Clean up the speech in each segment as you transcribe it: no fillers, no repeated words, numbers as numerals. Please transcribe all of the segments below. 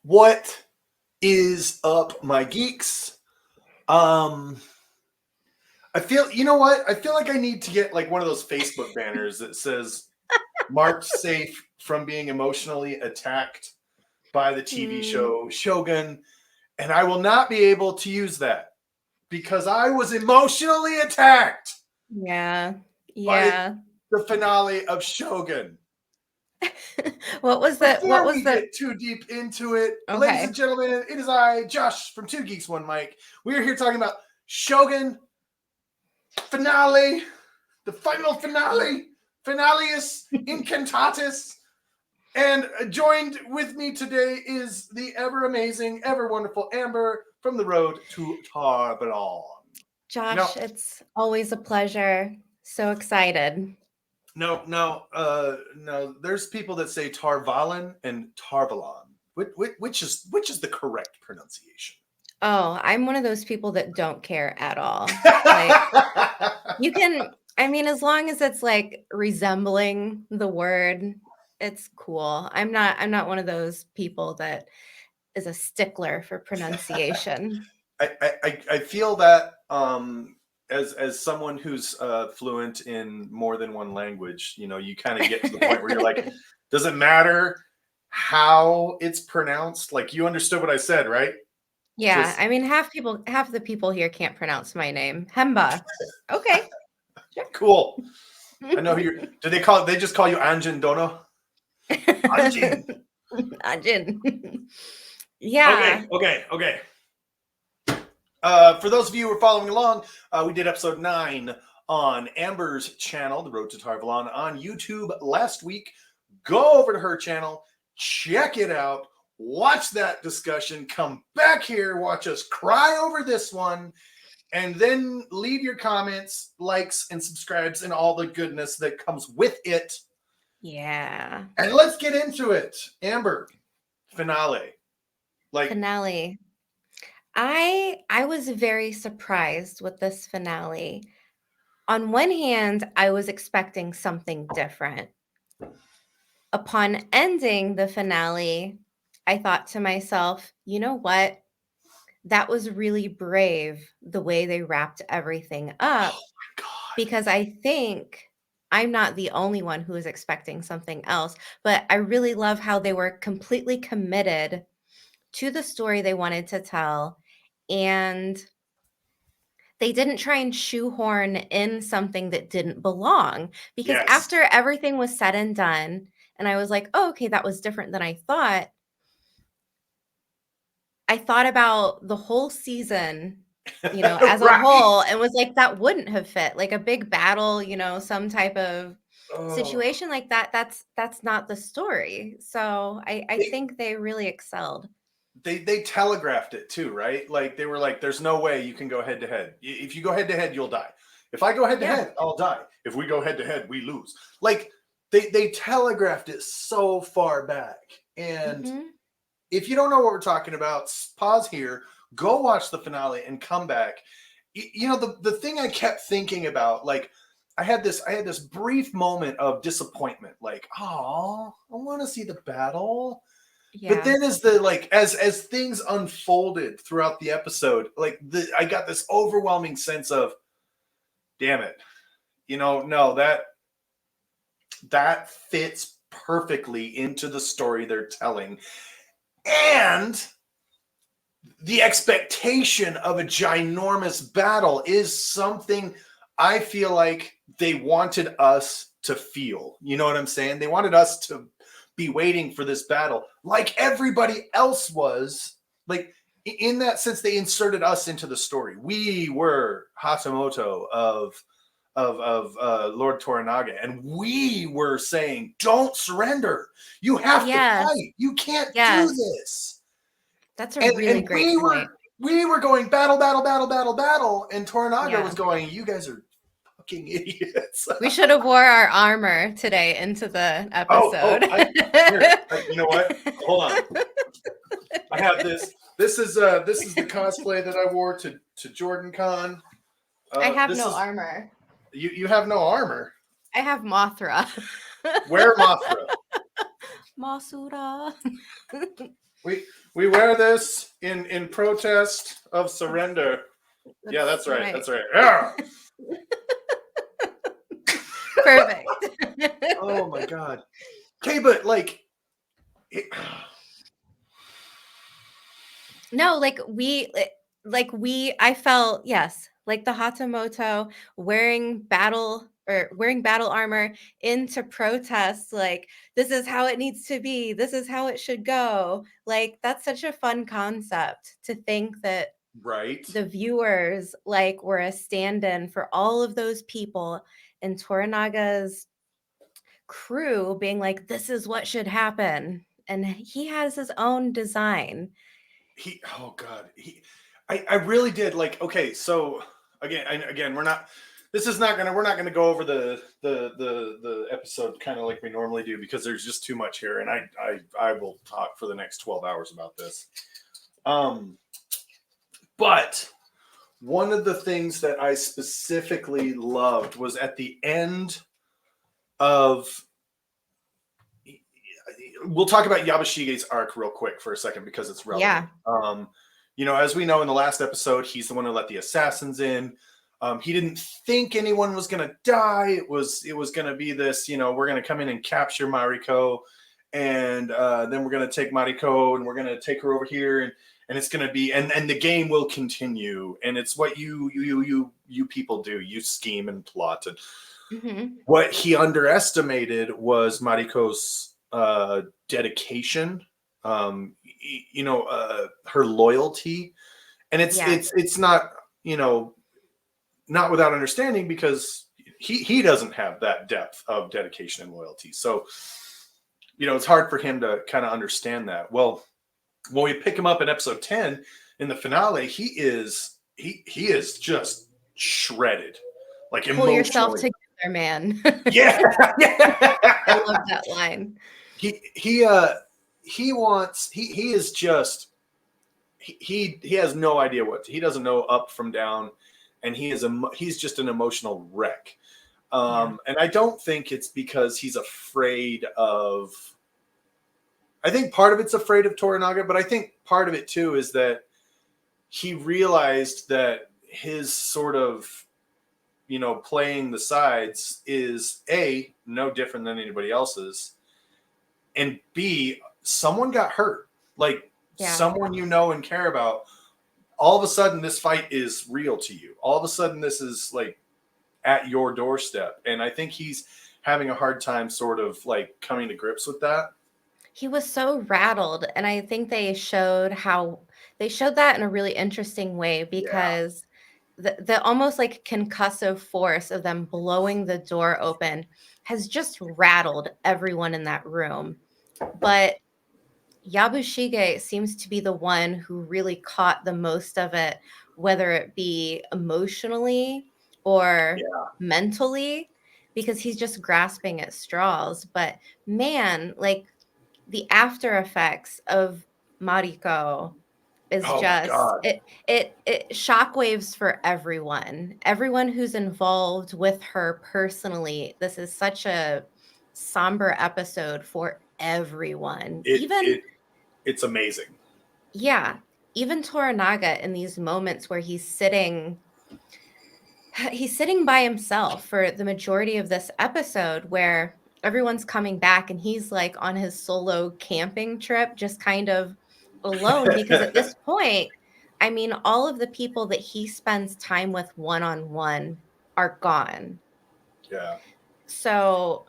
What is up, my geeks? Um, I feel, you know what? I feel like I need to get like one of those Facebook banners that says marked safe from being emotionally attacked by the TV Mm, show Shogun, and I will not be able to use that because I was emotionally attacked yeah. by Yeah. the finale of Shogun. What was the what Before was we the get too deep into it, ladies and Okay. gentlemen, it is I, Josh from Two Geeks One Mike. We are here talking about Shogun Finale, the final finale, Finalius Incantatus. And joined with me today is the ever amazing, ever wonderful Amber from the road to Tarbalon. No, Josh, it's always a pleasure. So excited. no. There's people that say Tarvalon and Tarvalon. Which is the correct pronunciation? Oh, I'm one of those people that don't care at all. Like you can I mean as long as it's like resembling the word, it's cool. I'm not one of those people that is a stickler for pronunciation. I feel that as someone who's fluent in more than one language, you kind of get to the point where you're like, does it matter how it's pronounced? Like you understood what I said, right? Yeah, Just I mean half the people here can't pronounce my name. Hemba. Okay. cool. I know who you're. Do they call? They just call you Anjin Dono. Anjin. Ajin. Okay, Yeah. okay, okay. For those of you who are following along, we did episode 9 on Amber's channel, The Road to Tarvalon, on YouTube last week. Go over to her channel, check it out, watch that discussion, come back here, watch us cry over this one, and then leave your comments, likes, and subscribes, and all the goodness that comes with it. Yeah. And let's get into it. Amber, finale. Like, Finale. I was very surprised with this finale. On one hand, I was expecting something different. Upon ending the finale, I thought to myself, you know what? That was really brave the way they wrapped everything oh up my God. because I think I'm not the only one who is expecting something else, but I really love how they were completely committed to the story they wanted to tell, and they didn't try and shoehorn in something that didn't belong, because Yes. after everything was said and done, and I was like, "Oh, okay, that was different than I thought about the whole season, as a Right. whole, and was like, "That wouldn't have fit." Like a big battle, some type of Oh. situation like that, that's not the story. So I They, think they really excelled. they telegraphed it too, right? Like they were like, "There's no way you can go head to head. If you go head to head, you'll die. If I go head to Yeah. head, I'll die. If we go head to head, we lose." Like they telegraphed it so far back. And Mhm. if you don't know what we're talking about, pause here, go watch the finale, and come back. The thing I kept thinking about, like I had this brief moment of disappointment, like, oh, I want to see the battle. But Yeah. then as things unfolded throughout the episode, I got this overwhelming sense of, damn it, no, that fits perfectly into the story they're telling. And the expectation of a ginormous battle is something I feel like they wanted us to feel. You know what I'm saying? They wanted us to be waiting for this battle like everybody else was. Like, in that sense, they inserted us into the story. We were Hatamoto of Lord Toranaga, and we were saying, "Don't surrender. You have to Yes. fight. You can't do Yes. this." That's a And really great we point. were going battle, battle, battle, battle, battle, and Toranaga was Yeah. going, "You guys are fucking idiots." We should have wore our armor today into the Oh, episode. you know what? Hold on. I have this. This is the cosplay that I wore to Jordan Con. I have This no is armor. you. You have no armor. I have Mothra. Wear Mothra. Masura. We wear this in protest of surrender. Yeah, that's right. That's right. Yeah. Perfect. Oh my god. Okay, but like it, No, I felt, yes, like the Hatamoto wearing battle armor into protest, like this is how it needs to be. This is how it should go. Like that's such a fun concept to think that right. the viewers like were a stand-in for all of those people in Toranaga's crew being like, this is what should happen. And he has his own design. Oh god. I really did like okay, so again, we're not gonna go over the episode kind of like we normally do because there's just too much here and I will talk for the next 12 hours about this. But one of the things that I specifically loved was at the end of we'll talk about Yabushige's arc real quick for a second because it's relevant. As we know in the last episode, he's the one who let the assassins in. He didn't think anyone was going to die. It was going to be this, we're going to come in and capture Mariko, and then we're going to take Mariko and we're going to take her over here, and it's going to be, and the game will continue, and it's what you people do. You scheme and plot, and what he underestimated was Mariko's dedication, her loyalty, and it's not not without understanding because he doesn't have that depth of dedication and loyalty. So it's hard for him to kind of understand that. Well, when we pick him up in episode 10 in the finale, he is just shredded, like pull emotionally. yourself together, man. Yeah. I love that line. He has no idea he doesn't know up from down, and he's just an emotional wreck. And I don't think it's because he's afraid of. I think part of it's afraid of Toranaga, but I think part of it too is that he realized that his sort of playing the sides is A, no different than anybody else's, and B, someone got hurt. Like someone and care about. All of a sudden, this fight is real to you. All of a sudden, this is like at your doorstep. And I think he's having a hard time sort of like coming to grips with that. He was so rattled. And I think they showed that in a really interesting way because the almost like concussive force of them blowing the door open has just rattled everyone in that room. But Yabushige seems to be the one who really caught the most of it, whether it be emotionally or mentally, because he's just grasping at straws. But man, like the after effects of Mariko is it shockwaves for everyone who's involved with her personally. This is such a somber episode for everyone. It's amazing. Yeah, even Toranaga in these moments where he's sitting by himself for the majority of this episode, where everyone's coming back and he's like on his solo camping trip, just kind of alone, because at this point, I mean, all of the people that he spends time with one-on-one are gone. Yeah. So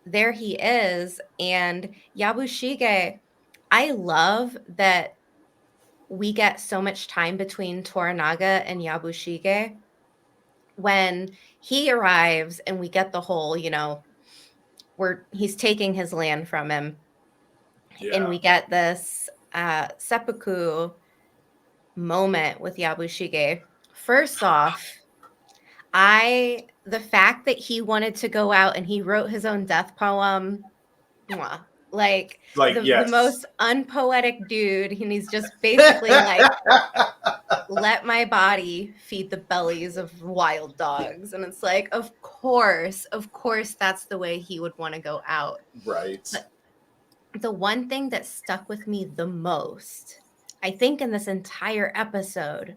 there he is. And Yabushige, I love that we get so much time between Toranaga and Yabushige. When he arrives and we get the whole, where he's taking his land from him. Yeah. And we get this seppuku moment with Yabushige. First off, the fact that he wanted to go out and he wrote his own death poem, like the most unpoetic dude, and he's just basically like, let my body feed the bellies of wild dogs. And it's like, of course that's the way he would want to go out. Right. the one thing that stuck with me the most, I think, in this entire episode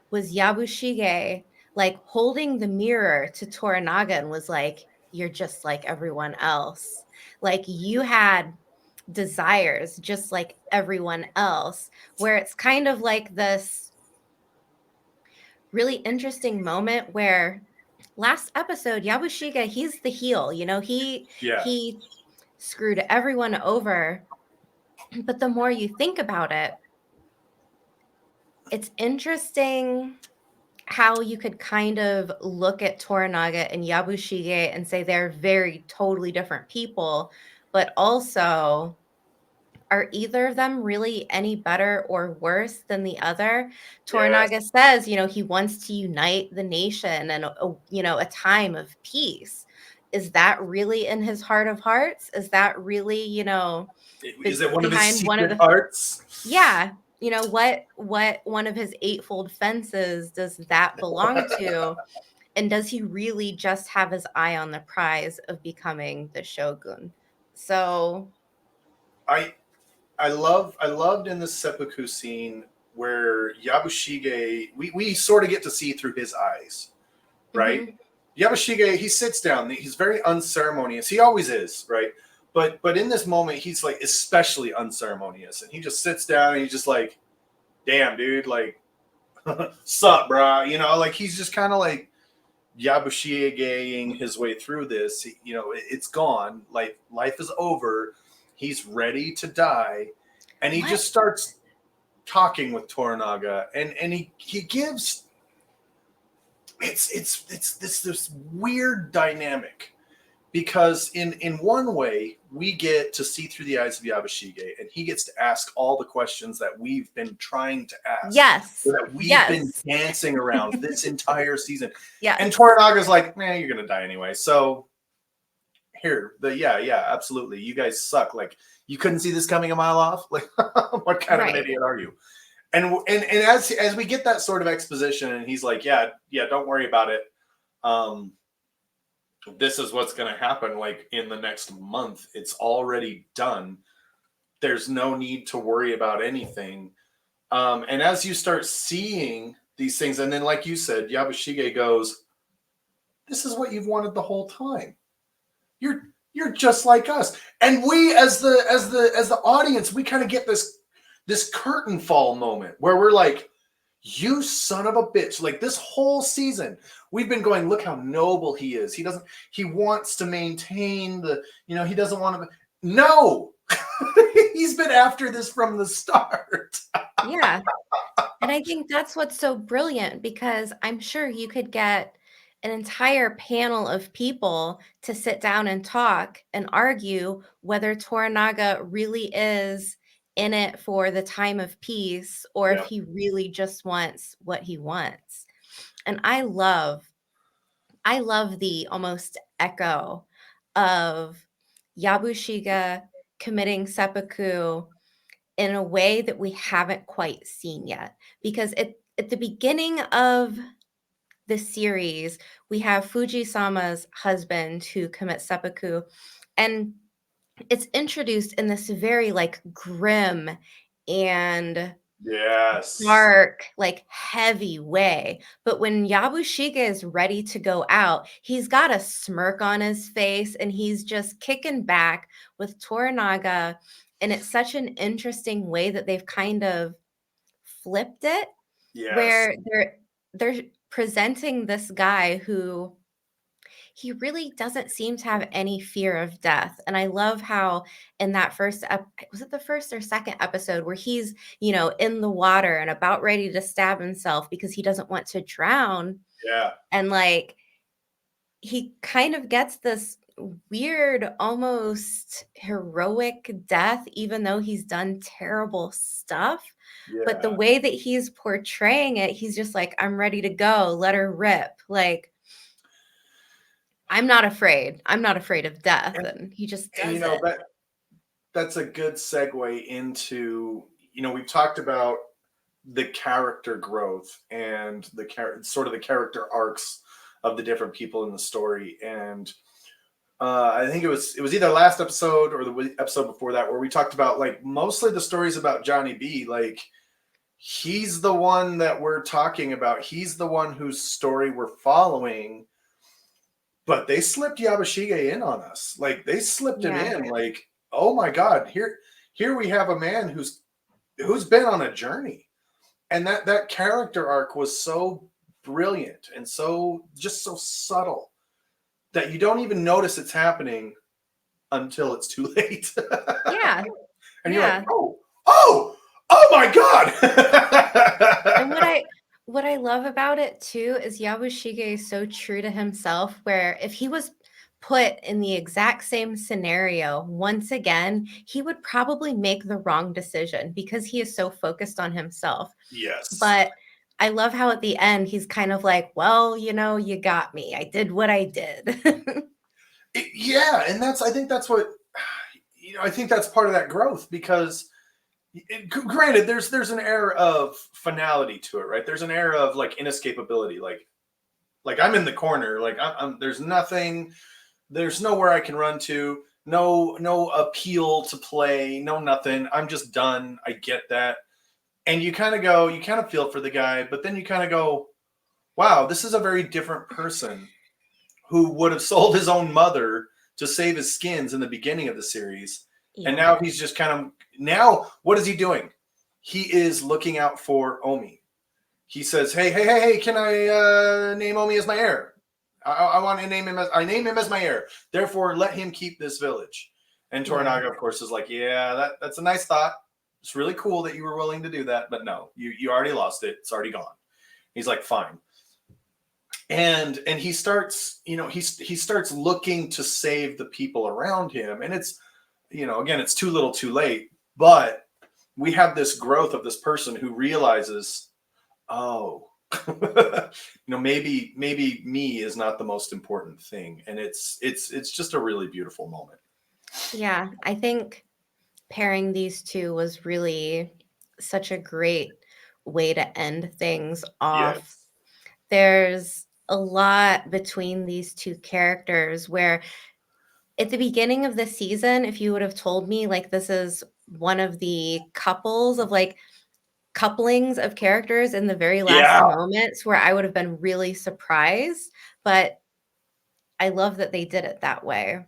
was Yabushige like holding the mirror to Toranaga and was like, "You're just like everyone else. Like you had desires just like everyone else." Where it's kind of like this really interesting moment where last episode Yabushige, he's the heel, you know, Yeah. he screwed everyone over. But the more you think about it, it's interesting how you could kind of look at Toranaga and Yabushige and say they're very totally different people, but also, are either of them really any better or worse than the other? Yes. Toranaga says, you know, he wants to unite the nation and you know, a time of peace. Is that really in his heart of hearts? Is that really, you know, Is it one of his behind one of secret the hearts? yeah, you know, what one of his eightfold fences does that belong to? And does he really just have his eye on the prize of becoming the shogun? So, I I loved in the seppuku scene where Yabushige, we sort of get to see through his eyes, right? mhm, Yabushige, he sits down. He's very unceremonious. He always is, right? But in this moment, he's like especially unceremonious, and he just sits down and he's just like, "Damn, dude, like, sup, brah?" You know, like he's just kind of like Yabushigeing his way through this. You know, it's gone. Like life is over. He's ready to die, and he what? just starts talking with Toranaga, and he gives it's this weird dynamic because in one way we get to see through the eyes of Yabashige and he gets to ask all the questions that we've been trying to ask or Yes. that we've been Yes. dancing around this entire season. And Yes. Toranaga's like, man, you're gonna die anyway. So here, yeah, absolutely. You guys suck. Like you couldn't see this coming a mile off. Like what kind of an Right. idiot are you? And as we get that sort of exposition, and he's like, yeah, don't worry about it. Um, this is what's going to happen. Like in the next month, it's already done. There's no need to worry about anything. And as you start seeing these things, and then like you said, Yabushige goes, "This is what you've wanted the whole time. You're you're just like us." And we, as the audience, we kind of get this curtain fall moment where we're like, you son of a bitch. Like this whole season, we've been going, look how noble he is. He wants to maintain he doesn't want to. No, he's been after this from the start. Yeah. And I think that's what's so brilliant because I'm sure you could get an entire panel of people to sit down and talk and argue whether Toranaga really is in it for the time of peace or if Yeah, he really just wants what he wants. And I love the almost echo of Yabushiga committing seppuku in a way that we haven't quite seen yet. Because at the beginning of the series, we have Fuji-sama's husband who commits seppuku, and it's introduced in this very, like, grim and yes, dark, like, heavy way, but when Yabushige is ready to go out, he's got a smirk on his face, and he's just kicking back with Toranaga, and it's such an interesting way that they've kind of flipped it, yes, where they're presenting this guy who he really doesn't seem to have any fear of death. And I love how in that was it the first or second episode where he's, you know, in the water and about ready to stab himself because he doesn't want to drown. yeah, And like he kind of gets this weird, almost heroic death, even though he's done terrible stuff. But the yeah. way that he's portraying it, he's just like, I'm ready to go, let her rip. Like, I'm not afraid. I'm not afraid of death, And, and he just and does it. that's a good segue into we've talked about the character growth and sort of the character arcs of the different people in the story. And I think it was either last episode or the episode before that, where we talked about like mostly the stories about Johnny B. Like he's the one that we're talking about. He's the one whose story we're following. But they slipped Yabashige in on us. Like they slipped him Yeah. in. Like, oh my God, here we have a man who's been on a journey. And that character arc was so brilliant and so subtle that you don't even notice it's happening until it's too late. Yeah. And you're like, Yeah. oh my God. And what I love about it too is Yabushige is so true to himself, where if he was put in the exact same scenario once again, he would probably make the wrong decision because he is so focused on himself. Yes. But I love how at the end he's kind of like, well, you got me. I did what I did. Yeah, and I think that's what I think that's part of that growth because granted there's an air of finality to it, right? There's an air of like inescapability, like I'm in the corner, like I'm there's nothing, there's nowhere I can run to, no appeal to play, no nothing. I'm just done. I get that. And you kind of feel for the guy, but then you kind of go, wow, this is a very different person who would have sold his own mother to save his skins in the beginning of the series. And Yeah. now he's just now what is he doing? He is looking out for Omi. He says, hey, can I name Omi as my heir? I want to name him as my heir. Therefore, let him keep this village. And Toranaga, of course, is like, yeah, that's a nice thought. It's really cool that you were willing to do that, but no, you already lost it. It's already gone. He's like, fine. And he starts, he starts looking to save the people around him. And it's, again, it's too little too late. But we have this growth of this person who realizes, oh, maybe me is not the most important thing. And it's just a really beautiful moment. Yeah. I think pairing these two was really such a great way to end things off. Yes. There's a lot between these two characters where at the beginning of the season, if you would have told me like this is one of the couples of like couplings of characters in the very last Yeah. moments, where I would have been really surprised, but I love that they did it that way.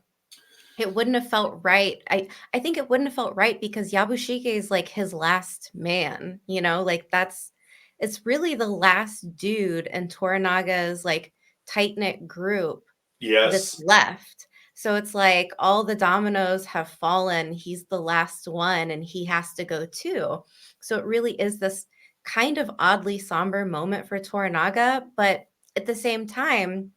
It wouldn't have felt right. I think it wouldn't have felt right because Yabushige is like his last man, like it's really the last dude in Toranaga's like tight-knit group that's Yes. left. So it's like all the dominoes have fallen. He's the last one and he has to go too. So it really is this kind of oddly somber moment for Toranaga, but at the same time,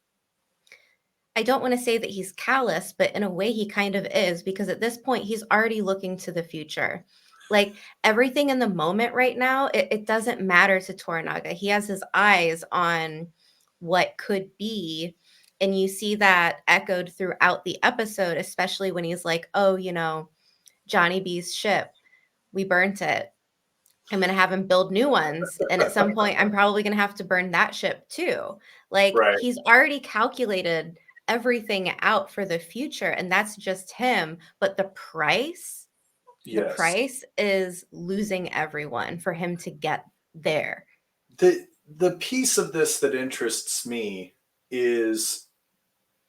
I don't want to say that he's callous, but in a way he kind of is, because at this point he's already looking to the future. Like everything in the moment right now, it doesn't matter to Toranaga. He has his eyes on what could be. And you see that echoed throughout the episode, especially when he's like, oh, Johnny B's ship, we burnt it. I'm going to have him build new ones. And at some point, I'm probably going to have to burn that ship too. Like Right. he's already calculated everything out for the future. And that's just him. But the Yes. price is losing everyone for him to get there. The piece of this that interests me is,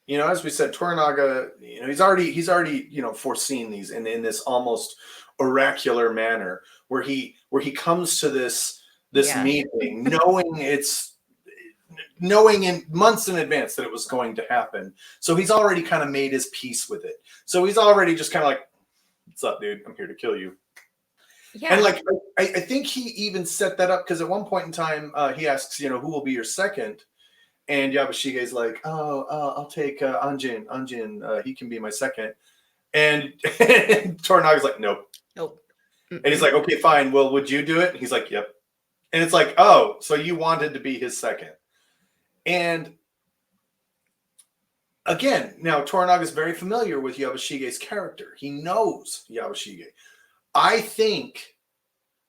as we said, Toranaga, he's already foreseen these in this almost oracular manner where he comes to this Yeah. meeting knowing in months in advance that it was going to happen. So he's already kind of made his peace with it. So he's already just kind of like, what's up, dude? I'm here to kill you. Yeah. And like, I think he even set that up because at one point in time, he asks, who will be your second? And Yabashige's like, I'll take Anjin. Anjin, he can be my second. And Toranaga's like, nope. Mm-mm. And he's like, okay, fine. Well, would you do it? And he's like, yep. And it's like, oh, so you wanted to be his second. And again, now Toranaga's very familiar with Yabashige's character. He knows Yabashige. I think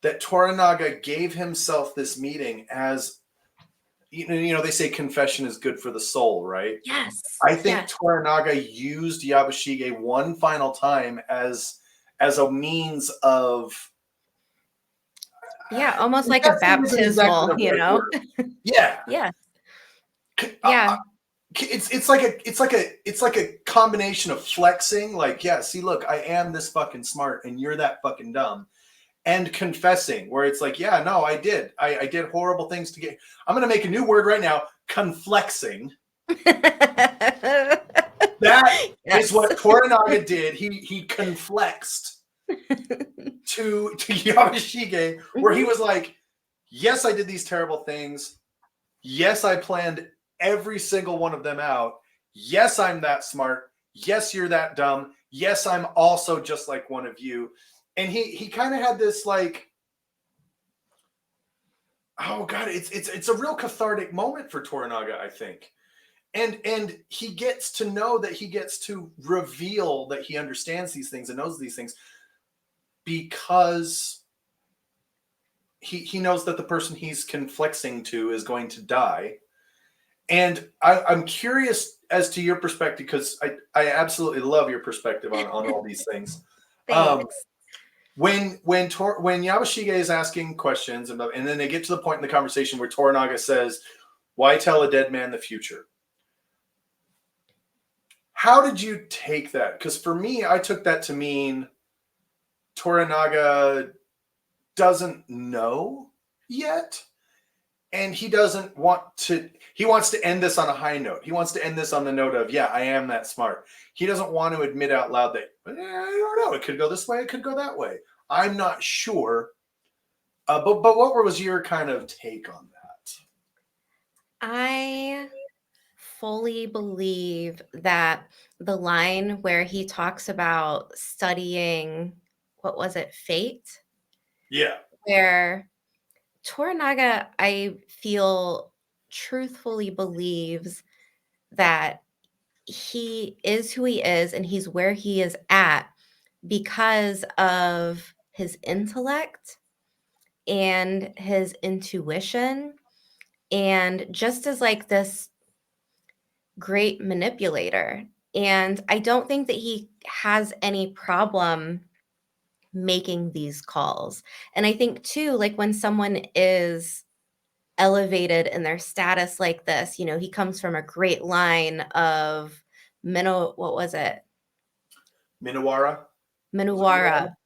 that Toranaga gave himself this meeting as they say confession is good for the soul, right? Yes. I think Yes. Toranaga used Yabashige one final time as a means of Yeah, almost like a confessing isn't exactly baptismal, the you right know? word. Yeah. Yeah. Uh, Yeah. it's like a combination of flexing, like, yeah, see, look, I am this fucking smart and you're that fucking dumb, and confessing, where it's like, yeah, no, I did horrible things to get. I'm gonna make a new word right now, conflexing. That is Yes. what Toranaga did. He conflexed to Yamashige, where he Mhm. was like, yes, I did these terrible things. Yes, I planned every single one of them out. Yes, I'm that smart. Yes, you're that dumb. Yes, I'm also just like one of you. And he kind of had this like, oh god, it's a real cathartic moment for Toranaga, I think. And he gets to know that he gets to reveal that he understands these things and knows these things because he knows that the person he's conflexing to is going to die. And I'm curious as to your perspective, because I absolutely love your perspective on all these things. Um, Thanks. when Yabashige is asking questions, and then they get to the point in the conversation where Toranaga says, "Why tell a dead man the future?" How did you take that? Because for me, I took that to mean Toranaga doesn't know yet, and he doesn't want to. He wants to end this on a high note. He wants to end this on the note of, yeah, I am that smart. He doesn't want to admit out loud that, I don't know, it could go this way, it could go that way. I'm not sure. But what was your kind of take on that? I fully believe that the line where he talks about studying, what was it, fate? Yeah. Where Toranaga, I feel, truthfully believes that he is who he is and he's where he is at because of his intellect and his intuition, and just as like this great manipulator. And I don't think that he has any problem making these calls. And I think too, like when someone is elevated in their status like this, he comes from a great line of what was it? Minowara? Was it Minowara? Minuwara.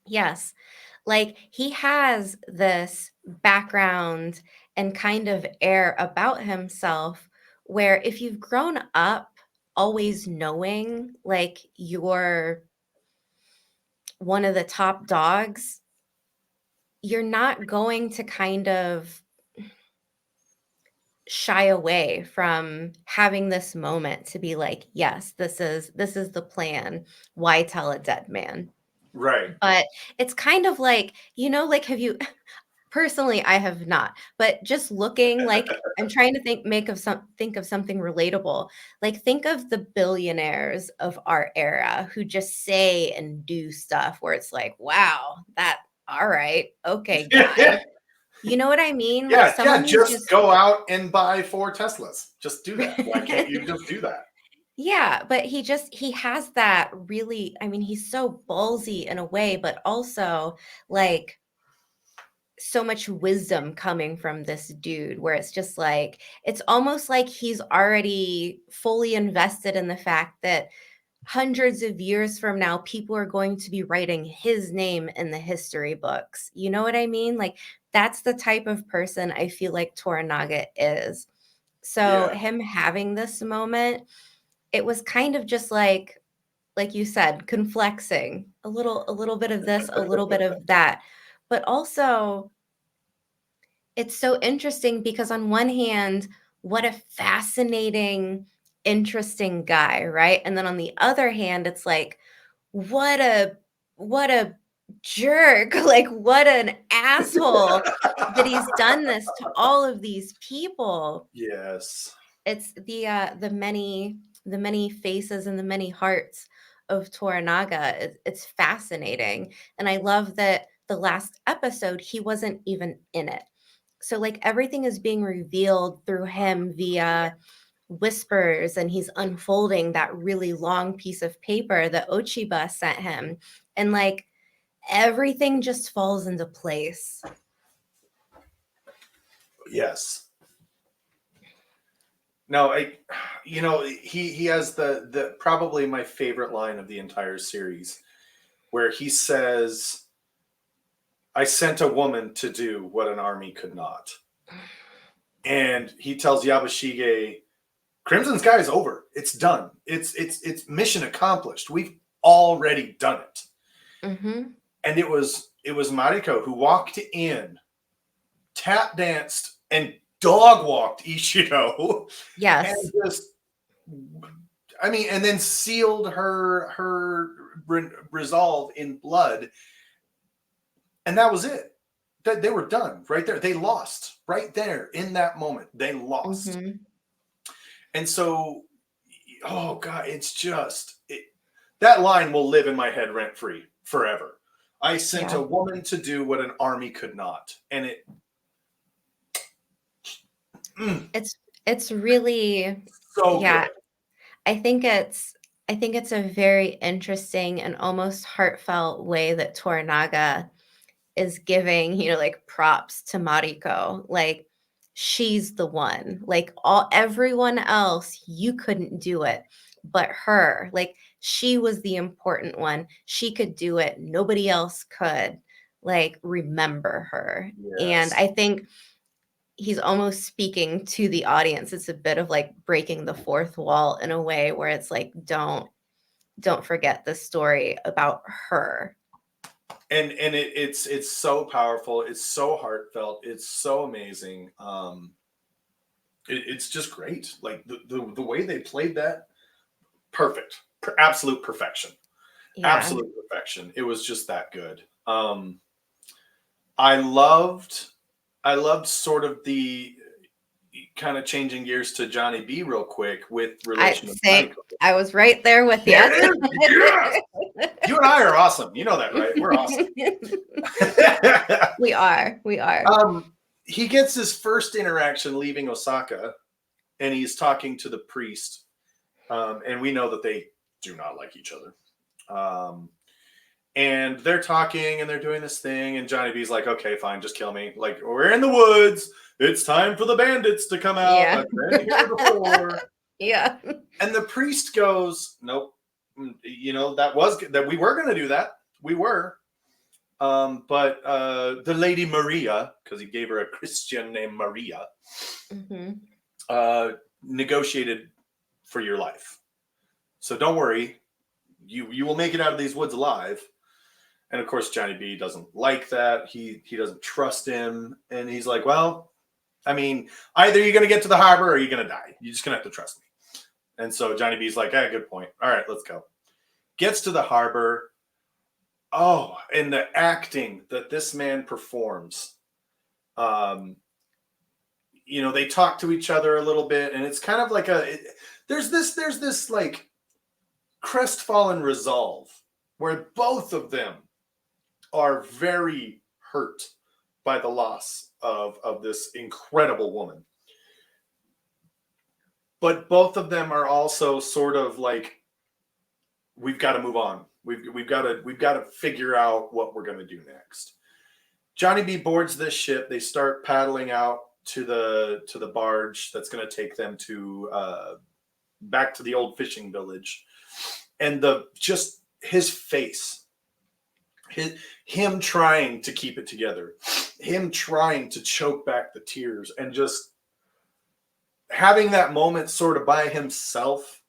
Yes. Like he has this background and kind of air about himself where if you've grown up always knowing like you're one of the top dogs, you're not going to kind of shy away from having this moment to be like, yes, this is the plan. Why tell a dead man? Right. But it's kind of like, like have you personally, I have not, but just looking, like, I'm trying to think of something relatable. Like, think of the billionaires of our era who just say and do stuff where it's like, "Wow, that all right, okay, guy." You know what I mean? Like, Yeah, someone who's just just go out and buy 4 Teslas. Just do that. Why can't you just do that? Yeah, but he has that really, I mean, he's so ballsy in a way, but also, like, so much wisdom coming from this dude where it's just like it's almost like he's already fully invested in the fact that hundreds of years from now people are going to be writing his name in the history books. You know what I mean? Like that's the type of person I feel like Toranaga is. So Yeah. him having this moment, it was kind of just like you said, conflexing, a little bit of this, a little bit of that. But also it's so interesting because on one hand, what a fascinating, interesting guy, right? And then on the other hand, it's like, what a jerk, like what an asshole that he's done this to all of these people. Yes. It's the many faces and the many hearts of Toranaga. It's fascinating. And I love that the last episode he wasn't even in it. So like everything is being revealed through him via whispers, and he's unfolding that really long piece of paper that Ochiba sent him. And like everything just falls into place. Yes. No, he has the probably my favorite line of the entire series, where he says, "I sent a woman to do what an army could not," and he tells Yabashige, "Crimson Sky is over. It's done. It's mission accomplished. We've already done it." Mm-hmm. And it was Mariko who walked in, tap danced, and dog walked Ishido, Yes. and just, I mean, and then sealed her resolve in blood, and that was it. That they were done right there. They lost right there in that moment. They lost, Mm-hmm. and so, oh god, it's just that line will live in my head rent free forever. I sent Yeah. a woman to do what an army could not, and it. It's really, So yeah, good. I think it's a very interesting and almost heartfelt way that Toranaga is giving, like props to Mariko. Like she's the one. Like everyone else, you couldn't do it, but her. Like she was the important one. She could do it. Nobody else could. Like remember her. And Yes. I think he's almost speaking to the audience. It's a bit of like breaking the fourth wall in a way where it's like don't forget the story about her. And it's so powerful. It's so heartfelt. It's so amazing. It's just great. Like the way they played that, perfect, absolute perfection, Yeah. absolute perfection. It was just that good. I loved I loved sort of the kind of changing gears to Johnny B real quick with relation to Mariko. I was right there with There you. it is. Yes. You and I are awesome. You know that, right? We're awesome. We are. We are. He gets his first interaction leaving Osaka, and he's talking to the priest, and we know that they do not like each other. And they're talking and they're doing this thing, and Johnny B's like, "Okay, fine, just kill me. Like, we're in the woods. It's time for the bandits to come out. Yeah. I've been here before." Yeah. And the priest goes, "Nope. That we were going to do that. We were. But the Lady Maria, because he gave her a Christian name, Maria, Mm-hmm. negotiated for your life. So don't worry. You will make it out of these woods alive." And of course, Johnny B doesn't like that. He doesn't trust him. And he's like, "Well, I mean, either you're going to get to the harbor or you're going to die. You're just going to have to trust me." And so Johnny B's like, "Hey, good point. All right, let's go." Gets to the harbor. Oh, and the acting that this man performs. They talk to each other a little bit, and it's kind of like there's this like crestfallen resolve where both of them are very hurt by the loss of this incredible woman. But both of them are also sort of like, we've got to move on. We've got to figure out what we're going to do next. Johnny B boards this ship. They start paddling out to the barge that's going to take them to back to the old fishing village. And just his face, him trying to keep it together, him trying to choke back the tears, and just having that moment sort of by himself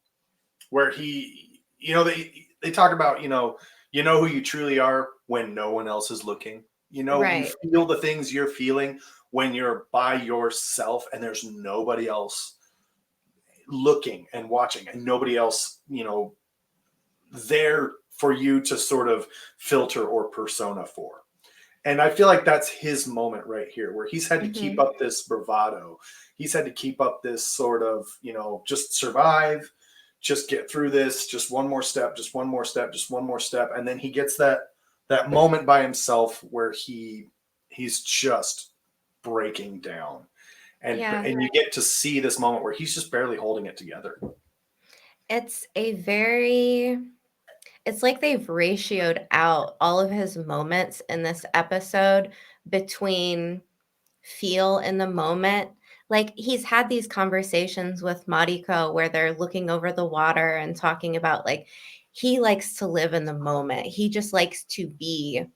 where they talk about, who you truly are when no one else is looking. You Right. feel the things you're feeling when you're by yourself and there's nobody else looking and watching, and nobody else, there for you to sort of filter or persona for. And I feel like that's his moment right here, where he's had to keep up this bravado. He's had to keep up this sort of, just survive, just get through this, just one more step, just one more step, just one more step. And then he gets that moment by himself where he's just breaking down. Yeah. And you get to see this moment where he's just barely holding it together. It's it's like they've ratioed out all of his moments in this episode between feel in the moment. Like, he's had these conversations with Mariko where they're looking over the water and talking about, like, he likes to live in the moment. He just likes to be.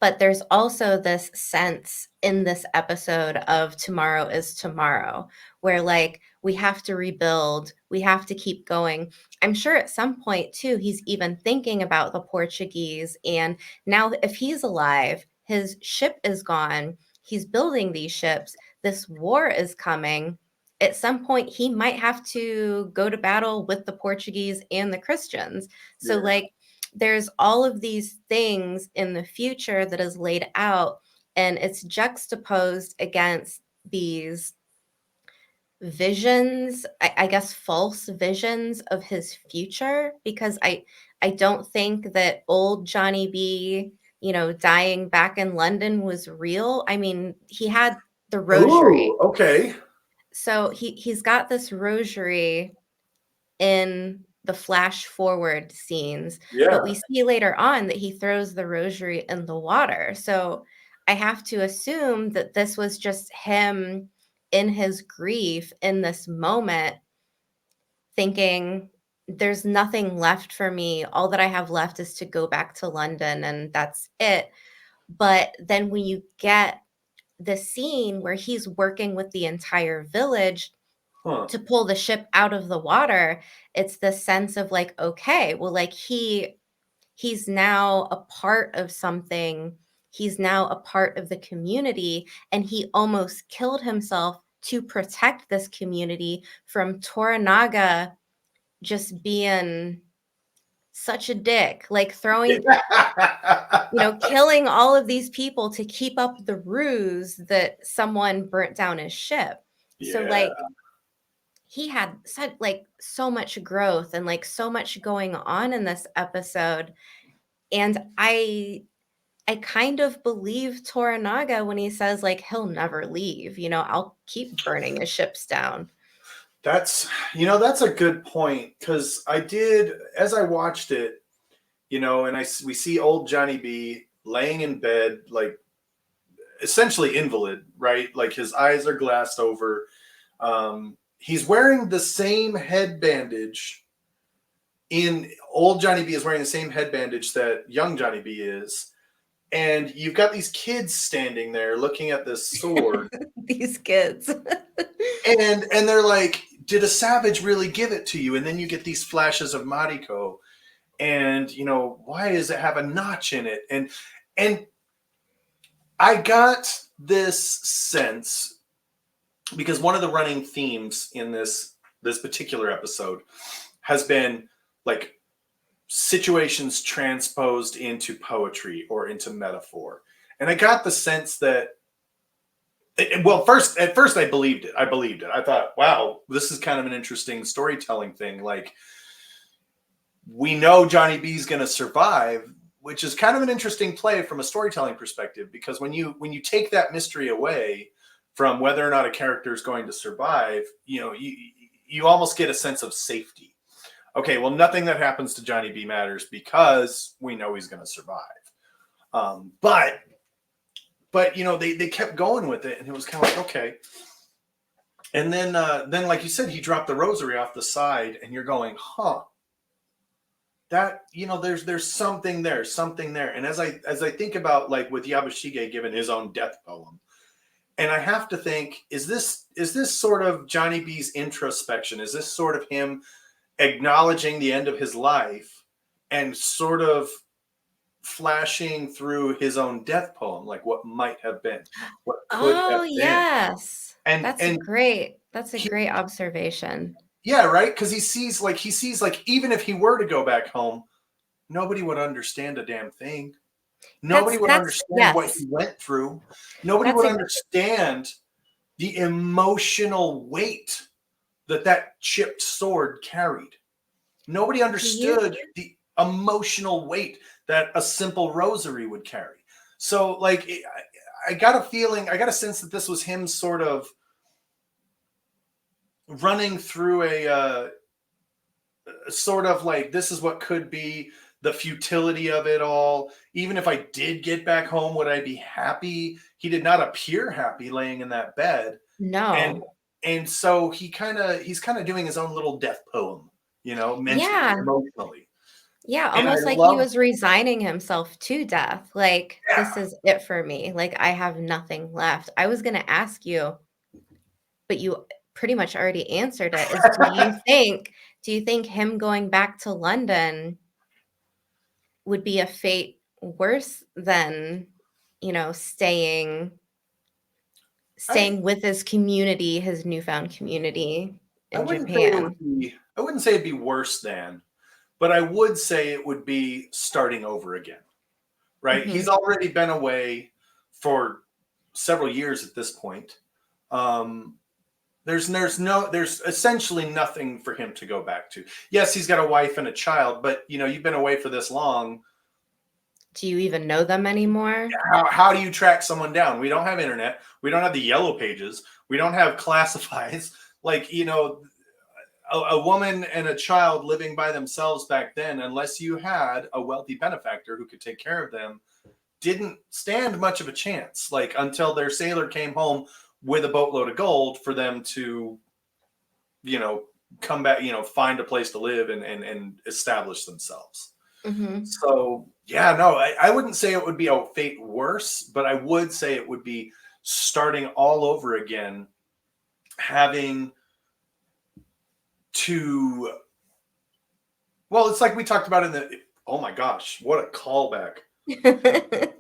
But there's also this sense in this episode of tomorrow is tomorrow, where like we have to rebuild, we have to keep going. I'm sure at some point too, he's even thinking about the Portuguese. And now, if he's alive, his ship is gone, he's building these ships, this war is coming. At some point, he might have to go to battle with the Portuguese and the Christians. So, Yeah. like, there's all of these things in the future that is laid out, and it's juxtaposed against these visions, I guess false visions of his future, because I don't think that old Johnny B, dying back in London was real. I mean, he had the rosary. Ooh, okay. So he's got this rosary in the flash forward scenes, but Yeah. we see later on that he throws the rosary in the water. So I have to assume that this was just him in his grief in this moment, thinking, there's nothing left for me. All that I have left is to go back to London, and that's it. But then when you get the scene where he's working with the entire village Huh. to pull the ship out of the water, it's the sense of like, okay, well, like he's now a part of something. He's now a part of the community, and he almost killed himself to protect this community from Toranaga just being such a dick, like throwing, killing all of these people to keep up the ruse that someone burnt down his ship. So Yeah. like, he had such like so much growth and like so much going on in this episode. And I kind of believe Toranaga when he says like he'll never leave, I'll keep burning his ships down. That's a good point, because I did, as I watched it, and we see old Johnny B laying in bed, like essentially invalid, right? Like his eyes are glassed over. He's wearing the same head bandage. Old Johnny B is wearing the same head bandage that young Johnny B is. And you've got these kids standing there looking at this sword. These kids. and they're like, did a savage really give it to you? And then you get these flashes of Mariko. And, why does it have a notch in it? And I got this sense, because one of the running themes in this particular episode has been like situations transposed into poetry or into metaphor. And I got the sense that, at first I believed it. I thought, wow, this is kind of an interesting storytelling thing. Like, we know Johnny B's going to survive, which is kind of an interesting play from a storytelling perspective, because when you take that mystery away from whether or not a character is going to survive, you almost get a sense of safety. Okay, well, nothing that happens to Johnny B matters because we know he's going to survive. But they kept going with it, and it was kind of like, okay. And then like you said, he dropped the rosary off the side, and you're going, huh? That, there's something there. And as I think about, like, with Yabushige given his own death poem, and I have to think, is this sort of Johnny B's introspection? Is this sort of him acknowledging the end of his life and sort of flashing through his own death poem, like what might have been, what could have been? Yes. And That's a great observation. Yeah, right? Because he sees like even if he were to go back home, nobody would understand a damn thing. Nobody would understand what he went through. Nobody would understand the emotional weight that chipped sword carried. Nobody understood the emotional weight that a simple rosary would carry. So, like, I got a feeling, I got a sense that this was him sort of running through a sort of like, this is what could be, the futility of it all. Even if I did get back home, would I be happy? He did not appear happy laying in that bed. And No. and so he's kind of doing his own little death poem, mentally, Yeah. emotionally. Yeah, And I almost like he love was resigning himself to death. Like, this that. is it for me. Like, I have nothing left. I was going to ask you, but you pretty much already answered it, is do you think him going back to London would be a fate worse than, staying I staying with his community, his newfound community I in wouldn't say it would Japan? be I wouldn't say it'd be worse than, but I would say it would be starting over again. Right? He's Mhm. already been away for several years at this point. Um, there's essentially nothing for him to go back to. Yes, he's got a wife and a child, but you've been away for this long. Do you even know them anymore? How do you track someone down? We don't have internet. We don't have the yellow pages. We don't have classifieds. Like, a woman and a child living by themselves back then, unless you had a wealthy benefactor who could take care of them, didn't stand much of a chance, like until their sailor came home with a boatload of gold for them to, you know, come back, find a place to live and establish themselves. Mhm. So yeah, no, I wouldn't say it would be a fate worse, but I would say it would be starting all over again, having to, well, it's like we talked about in the, oh my gosh, what a callback.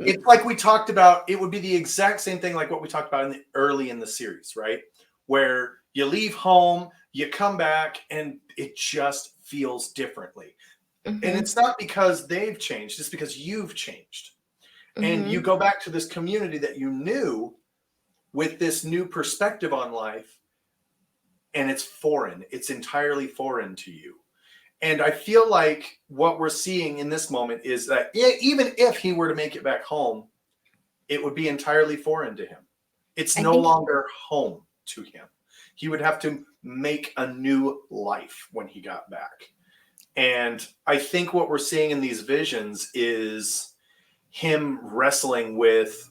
It's like we talked about, it would be the exact same thing like what we talked about early in the series, right? Where you leave home, you come back, and it just feels differently. And Mhm. it's not because they've changed, it's because you've changed. And you Mhm. go back to this community that you knew with this new perspective on life, and it's foreign. It's entirely foreign to you. And I feel like what we're seeing in this moment is that even if he were to make it back home, it would be entirely foreign to him. It's I no think longer home to him. He would have to make a new life when he got back. And I think what we're seeing in these visions is him wrestling with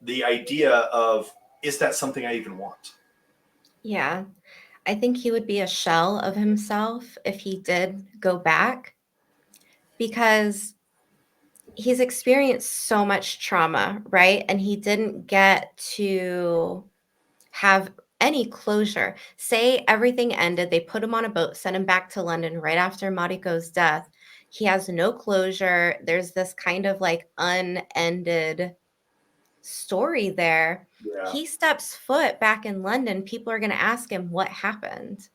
the idea of, is that something I even want? yeah. I think he would be a shell of himself if he did go back because he's experienced so much trauma, right? And he didn't get to have any closure. Say everything ended, they put him on a boat, sent him back to London right after Mariko's death. He has no closure. There's this kind of like unended story there. Yeah. He steps foot back in London, people are going to ask him what happened.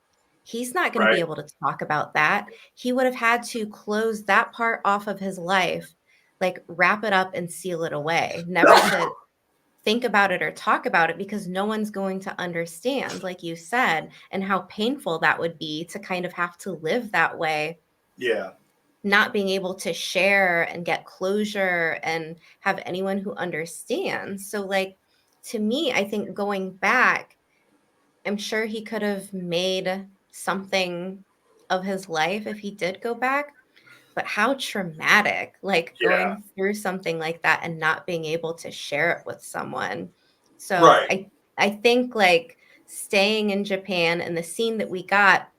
He's not going to be Right. able to talk about that. He would have had to close that part off of his life, like wrap it up and seal it away, never to think about it or talk about it because no one's going to understand, like you said, and how painful that would be to kind of have to live that way, Yeah. not being able to share and get closure and have anyone who understands. So, like, to me, I think going back, I'm sure he could have made something of his life if he did go back, but how traumatic, like, Yeah. going through something like that and not being able to share it with someone. So, Right. I think, like, staying in Japan and the scene that we got,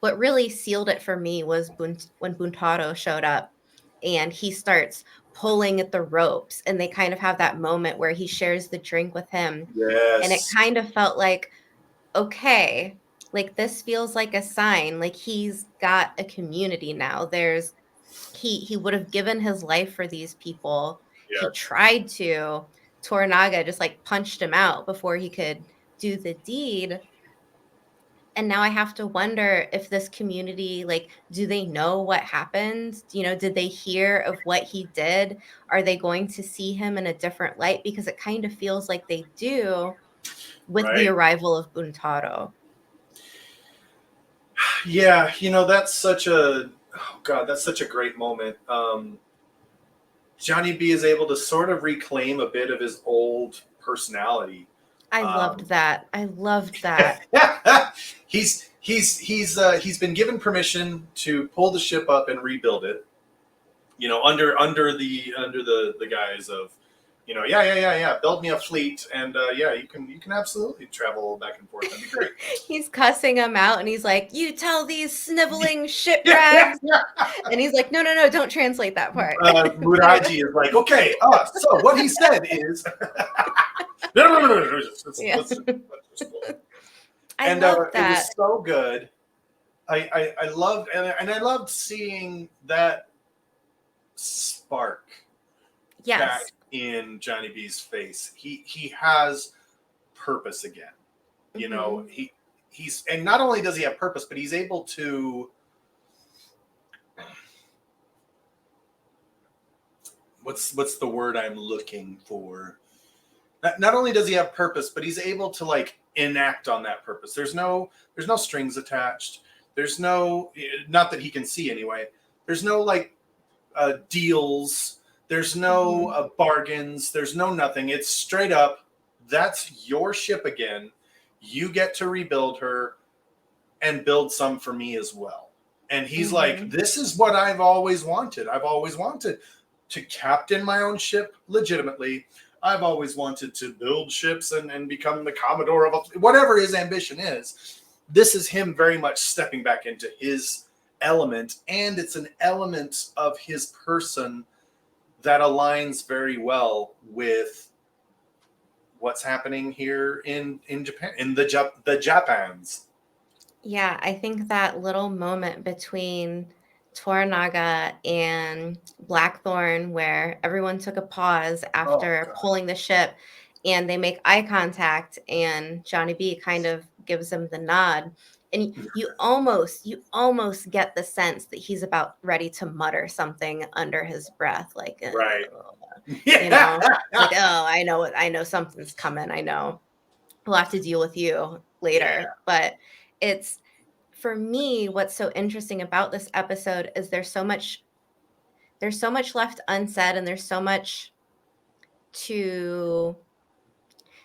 what really sealed it for me was when Buntaro showed up and he starts pulling at the ropes, and they kind of have that moment where he shares the drink with him, and it Yes. kind of felt like, "Okay, like, this feels like a sign, like, he's got a community now." He would have given his life for these people. He Yes. tried to. Toranaga just, like, punched him out before he could do the deed, and now I have to wonder if this community, like, do they know what happened? Did they hear of what he did? Are they going to see him in a different light? Because it kind of feels like they do with the Right. arrival of Buntaro. Yeah. That's such a, oh God, that's such a great moment. Johnny B is able to sort of reclaim a bit of his old personality. I Um, loved that. I loved that. he's been given permission to pull the ship up and rebuild it. You know, under the guise of, you know, yeah, build me a fleet, and yeah, you can absolutely travel back and forth. That'd be great. He's cussing him out, and he's like, "You tell these sniveling Yeah. shipwrags," and he's like, "No, don't translate that part." But Muraji is like, okay, so what he said is, no, yeah, let's I and love it that. was so good. I loved, and I loved seeing that spark back Yes. in Johnny B's face. He has purpose again. You know, Hmm. he's, and not only does he have purpose, but he's able to, what's the word I'm looking for? Not only does he have purpose, but he's able to like enact on that purpose. There's no strings attached. There's no, not that he can see anyway. There's no like deals. There's no Hmm. bargains. There's no nothing. It's straight up. That's your ship again. You get to rebuild her and build some for me as well. And he's like, Hmm. this is what I've always wanted. I've always wanted to captain my own ship legitimately. I've always wanted to build ships and become the commodore of whatever his ambition is. This is him very much stepping back into his element, and it's an element of his person that aligns very well with what's happening here in Japan, in the Japans. Yeah, I think that little moment between Toranaga and Blackthorn, where everyone took a pause Oh after God, pulling the ship and they make eye contact, and Johnny B kind of gives him the nod. And you almost get the sense that he's about ready to mutter something under his breath, like, right? you Yeah, know, like, oh, I know something's coming. I know we'll have to deal with you yeah, later. But it's for me, what's so interesting about this episode is there's so much left unsaid, and there's so much to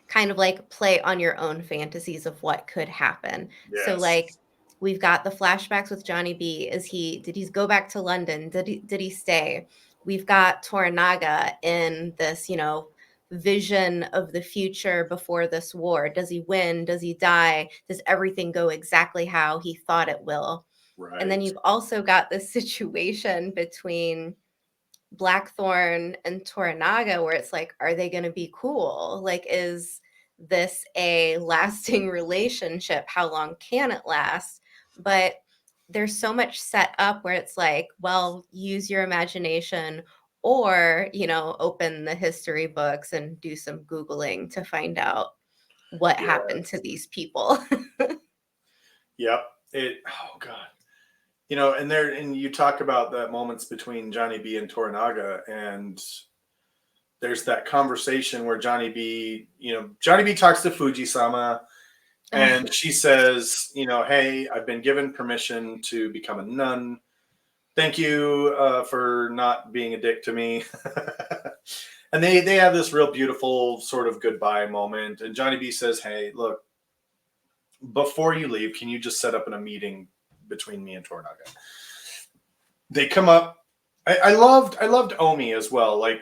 kind of like play on your own fantasies of what could happen. So yes, like we've got the flashbacks with Johnny B. Did he go back to London? Did he stay? We've got Toranaga in this, vision of the future before this war. Does he win? Does he die? Does everything go exactly how he thought it will? And then right, you've also got this situation between Blackthorn and Toranaga where it's like, are they going to be cool? Like, is this a lasting relationship? How long can it last? But there's so much set up where it's like, well, use your imagination or, open the history books and do some Googling to find out what happened to yes, these people. yep. Oh God, you know, and you talk about that moments between Johnny B and Toranaga, and there's that conversation where Johnny B talks to Fuji-sama, Ugh, and she says, hey, I've been given permission to become a nun. Thank you for not being a dick to me. And they have this real beautiful sort of goodbye moment. And Johnny B says, hey, look, before you leave, can you just set up a meeting between me and Tornaga? They come up. I loved Omi as well. Like,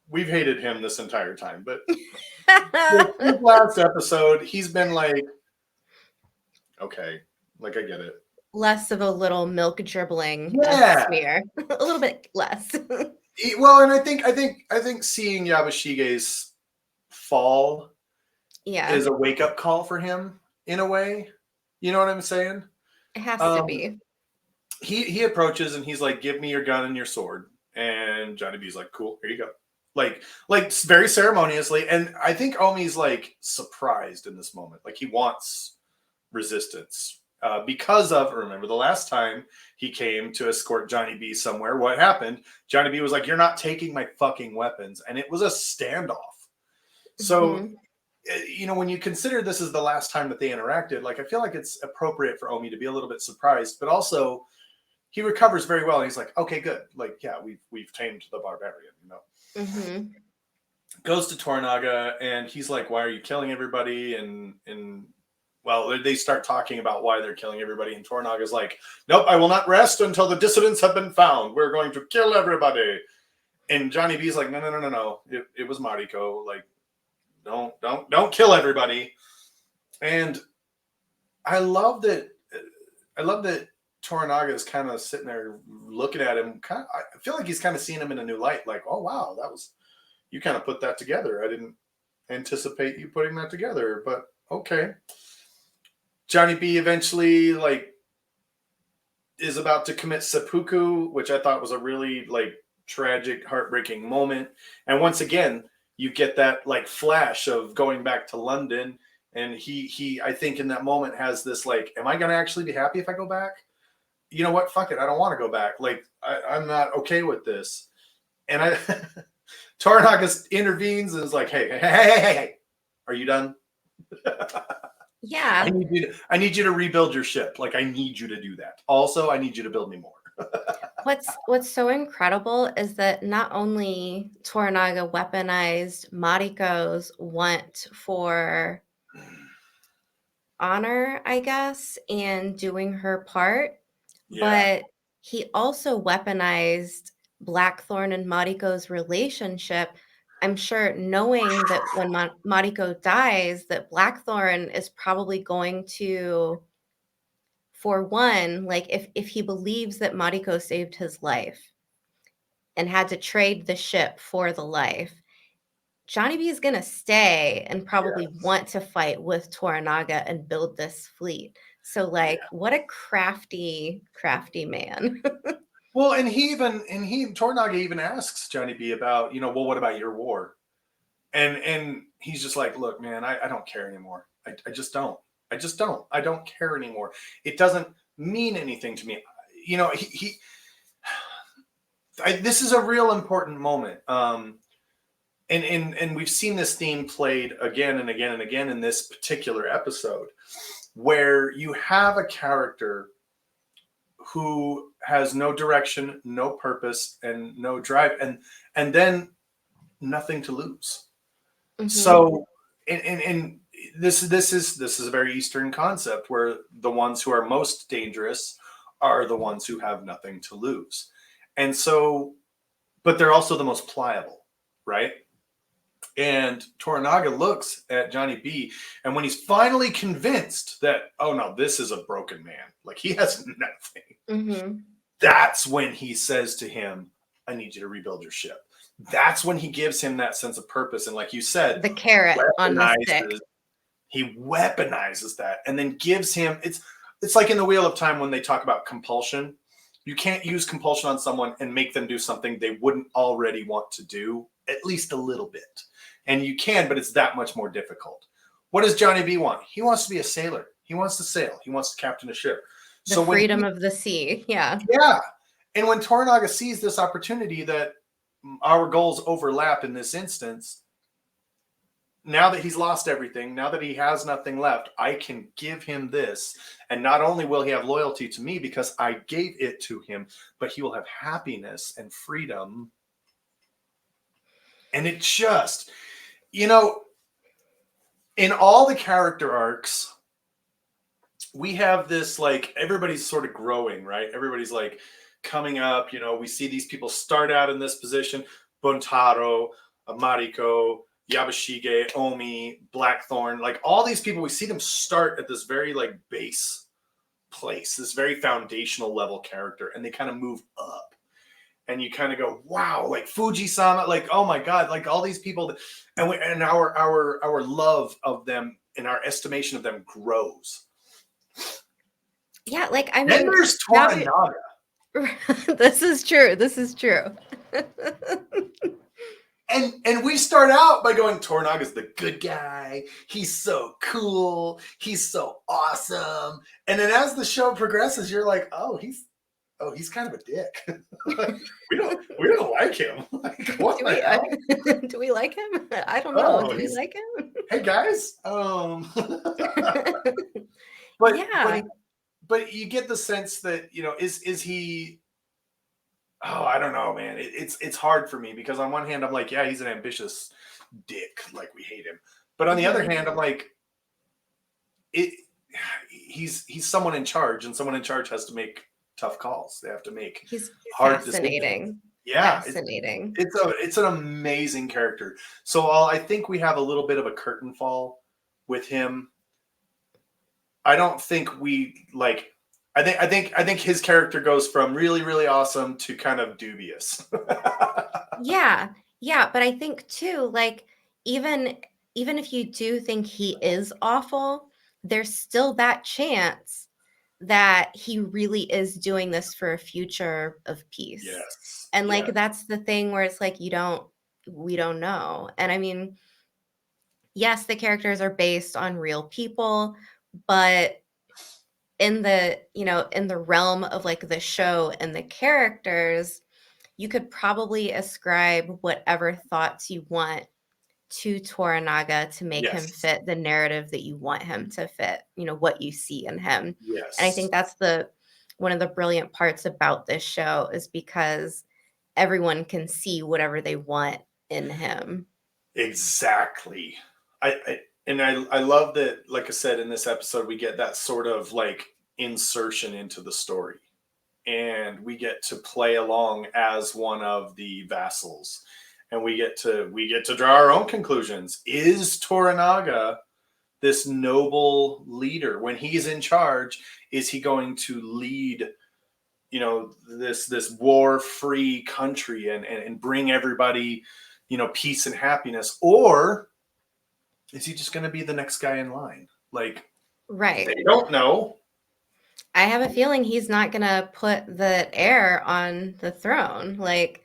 we've hated him this entire time, but this last episode, he's been like, okay, like, I get it. less of a little milk dribbling Yeah. smear, a little bit less. Well, and I think seeing Yabashige's fall Yeah, is a wake up call for him in a way. You know what I'm saying? it has to Um, be. he approaches and he's like, "Give me your gun and your sword." And Johnny B's like, "Cool, here you go." Like very ceremoniously. And I think Omi's like surprised in this moment. Like, he wants resistance. Because of, remember the last time he came to escort Johnny B somewhere, what happened? Johnny B was like, "You're not taking my fucking weapons," and it was a standoff. So, Mhm. when you consider this is the last time that they interacted, like, I feel like it's appropriate for Omi to be a little bit surprised, but also he recovers very well. And he's like, "Okay, good. Like, yeah, we've tamed the barbarian." Mm-hmm. Goes to Toranaga, and he's like, "Why are you killing everybody?" And well, they start talking about why they're killing everybody, and Toranaga's like, "Nope, I will not rest until the dissidents have been found. We're going to kill everybody." And Johnny B's like, "No. It was Mariko. Like, don't kill everybody." And I love that. I love that Toranaga is kind of sitting there looking at him. I feel like he's kind of seeing him in a new light. Like, oh wow, that was, you kind of put that together. I didn't anticipate you putting that together, but okay. Johnny B eventually like is about to commit seppuku, which I thought was a really like tragic, heartbreaking moment. And once again, you get that like flash of going back to London, and he I think in that moment has this like, am I gonna actually be happy if I go back? You know what? Fuck it. I don't want to go back. Like I'm not okay with this. And I Toranaga intervenes and is like, hey, are you done? Yeah. I need you to rebuild your ship. Like I need you to do that. Also, I need you to build me more. What's so incredible is that not only Toranaga weaponized Mariko's want for honor, I guess, and doing her part, Yeah. but he also weaponized Blackthorn and Mariko's relationship. I'm sure knowing that when Mariko dies, that Blackthorn is probably going to, for one, like if he believes that Mariko saved his life and had to trade the ship for the life, Johnny B is going to stay and probably Yes. want to fight with Toranaga and build this fleet. So like, Yeah. what a crafty man. Well, and Toranaga even asks Johnny B about, well, what about your war? And he's just like, look, man, I don't care anymore. I just don't. I just don't. I don't care anymore. It doesn't mean anything to me. This is a real important moment. And we've seen this theme played again and again and again in this particular episode, where you have a character who has no direction, no purpose, and no drive, and then nothing to lose. Mm-hmm. So, and this is a very Eastern concept where the ones who are most dangerous are the ones who have nothing to lose, and so, but they're also the most pliable, right? And Toranaga looks at Johnny B, and when he's finally convinced that, oh no, this is a broken man, like he has nothing, Mm-hmm. that's when he says to him, I need you to rebuild your ship. That's when he gives him that sense of purpose. And like you said, The carrot on the stick. He weaponizes that and then gives him, it's like in the Wheel of Time when they talk about compulsion. You can't use compulsion on someone and make them do something they wouldn't already want to do, at least a little bit. And you can, but it's that much more difficult. What does Johnny B want? He wants to be a sailor. He wants to sail. He wants to captain a ship. The freedom of the sea. Yeah. Yeah. And when Toranaga sees this opportunity that our goals overlap in this instance, now that he's lost everything, now that he has nothing left, I can give him this. And not only will he have loyalty to me because I gave it to him, but he will have happiness and freedom. And it just, in all the character arcs, we have this like, everybody's sort of growing, right? Everybody's like coming up. We see these people start out in this position: Buntaro, Mariko, Yabashige, Omi, Blackthorn, like all these people, we see them start at this very like base place, this very foundational level character, and they kind of move up. And you kind of go, wow, like Fuji-sama, like, oh my God, like all these people, and our love of them and our estimation of them grows. Yeah, like I mean, then there's Toranaga. This is true. And we start out by going, Toranaga's the good guy. He's so cool. He's so awesome. And then as the show progresses, you're like, he's kind of a dick. we don't like him. Like, what do we like him? I don't know. Do we like him? Hey guys. But yeah. But you get the sense that, is he oh, I don't know, man. It's hard for me because on one hand, I'm like, yeah, he's an ambitious dick. Like, we hate him. But on the other hand, I'm like, it. He's someone in charge, and someone in charge has to make tough calls. They have to make He's hard decisions. fascinating. Yeah, Fascinating. it's an amazing character. So I think we have a little bit of a curtain fall with him. I don't think we like. I think his character goes from really really awesome to kind of dubious. Yeah. Yeah, but I think too, like, even even if you do think he is awful, there's still that chance that he really is doing this for a future of peace. Yes. And, like, Yeah. that's the thing where it's like, we don't know. And I mean, yes, the characters are based on real people, but in the, in the realm of, like, the show and the characters, you could probably ascribe whatever thoughts you want to Toranaga to make him Yes. fit the narrative that you want him to fit, what you see in him. And I Yes. think that's the one of the brilliant parts about this show is because everyone can see whatever they want in him. Exactly. I love that. Like I said in this episode, we get that sort of like insertion into the story, and we get to play along as one of the vassals, and we get to draw our own conclusions. Is Toranaga this noble leader when he's in charge? Is he going to lead, this war free country and bring everybody, peace and happiness, or is he just going to be the next guy in line? Like, Right. they don't know. I have a feeling he's not going to put the heir on the throne. Like,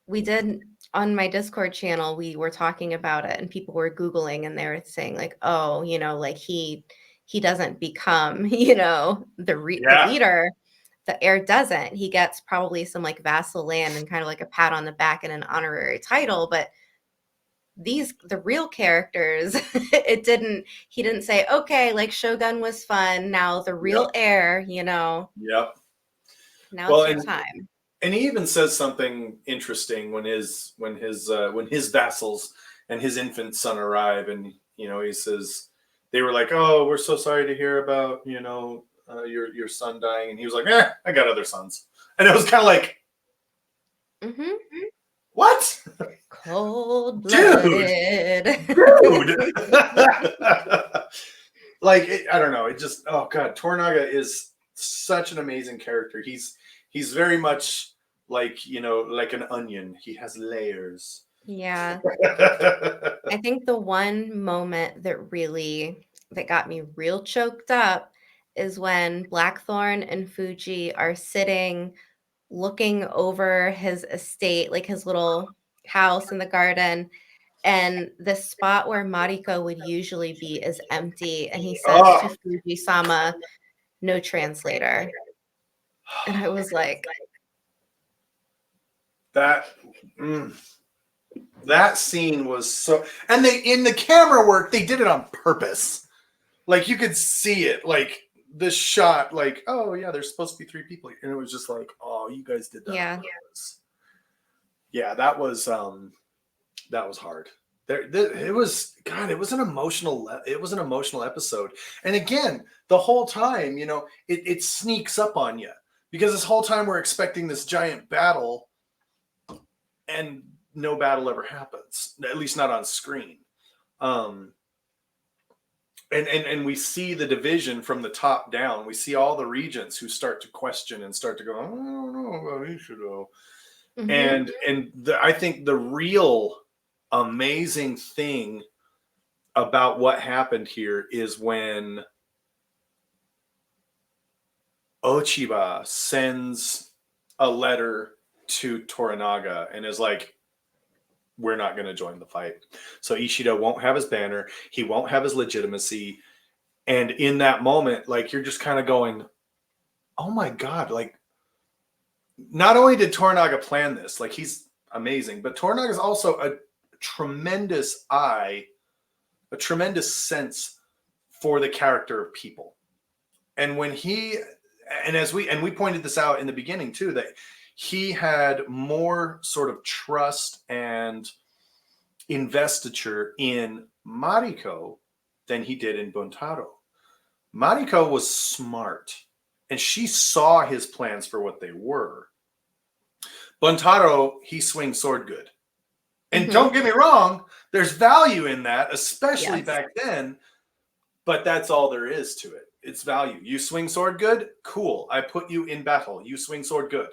we did on my Discord channel, we were talking about it and people were Googling and they were saying like, oh, like he doesn't become, the Yeah. leader. The heir doesn't. He gets probably some like vassal land and kind of like a pat on the back and an honorary title, but the real characters, he didn't say, okay, like Shogun was fun. Now the real Yep. heir, Yep. now Well, it's your time. and he even says something interesting when his vassals and his infant son arrive, and he says they were like, "Oh, we're so sorry to hear about your son dying," and he was like, I got other sons," and it was kind of like, Hmm. what, Cold dude, blooded. dude. Like, I don't know. It just, oh god, Tornaga is such an amazing character. He's very much like like an onion. He has layers. Yeah. I think the one moment that got me real choked up is when Blackthorn and Fuji are sitting looking over his estate, like his little house in the garden, and the spot where Mariko would usually be is empty, and he says to Oh, Fuji-sama, "No translator." And I was like, that mm, that scene was so, and they, in the camera work, they did it on purpose. Like, you could see it, like the shot, like, oh yeah, there's supposed to be three people, and it was just like, oh, you guys did that on yeah. purpose. Yeah, that was hard. It was, God, it was an emotional episode. And again, the whole time, it sneaks up on you because this whole time we're expecting this giant battle, and no battle ever happens, at least not on screen. And we see the division from the top down. We see all the regents who start to question and start to go, I don't know about Ishido. Mhm. I think the real amazing thing about what happened here is when Ochiba sends a letter to Toranaga and is like, we're not going to join the fight. So Ishido won't have his banner. He won't have his legitimacy. And in that moment, like, you're just kind of going, oh my God, like, not only did Toranaga plan this, like, he's amazing, but Toranaga is also a tremendous eye, a tremendous sense for the character of people. And when he, and as we pointed this out in the beginning too, that he had more sort of trust and investiture in Mariko than he did in Buntaro. Mariko was smart, and she saw his plans for what they were. Buntaro, he swings sword good. And don't get me wrong, there's value in that, especially back then, but that's all there is to it. It's value. You swing sword good? Cool. I put you in battle. You swing sword good.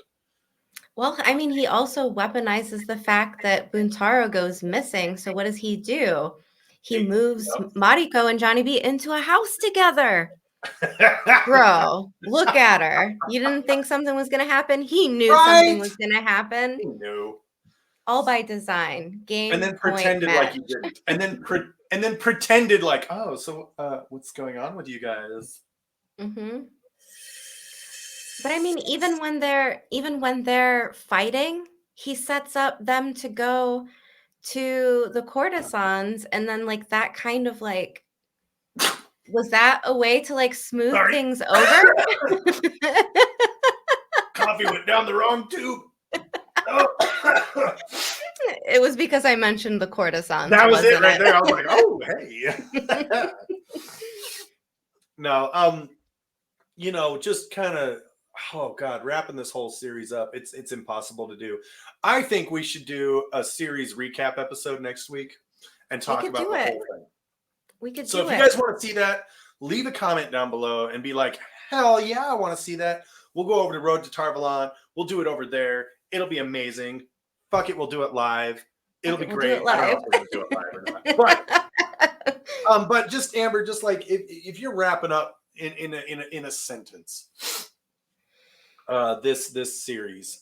Well, I mean, he also weaponizes the fact that Buntaro goes missing. So what does he do? He moves Mariko and Johnny B into a house together. Bro, look at her. You didn't think something was going to happen? He knew something was going to happen. He knew. All by design. Game, and then point, pretended match. like he didn't. And then pretended like, oh, so what's going on with you guys? Mm-hmm. But I mean, even when they're fighting, he sets up them to go to the courtesans, and then like that kind of like, was that a way to like smooth things over? Coffee went down the wrong tube. Oh. It was because I mentioned the courtesans. That was it right there. I was like, oh, hey. No, you know, just kind of, oh God, wrapping this whole series up. It's impossible to do. I think we should do a series recap episode next week and talk about the whole thing. We could so if you guys want to see that, leave a comment down below and be like, hell yeah, I want to see that. We'll go over to Road to Tarvalon. We'll do it over there. It'll be amazing. Fuck it, we'll do it live. It'll be great. I don't know if we're gonna do it live or not. But just Amber, just like if you're wrapping up in a sentence, this series,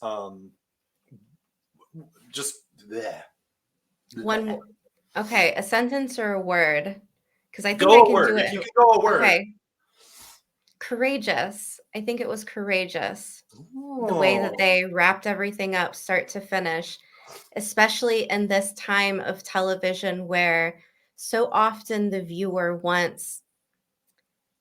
just there. One, okay, a sentence or a word, because I think go I can do it. If you can go a word. Okay. Courageous. I think it was courageous. Ooh. The way that they wrapped everything up, start to finish, especially in this time of television where so often the viewer wants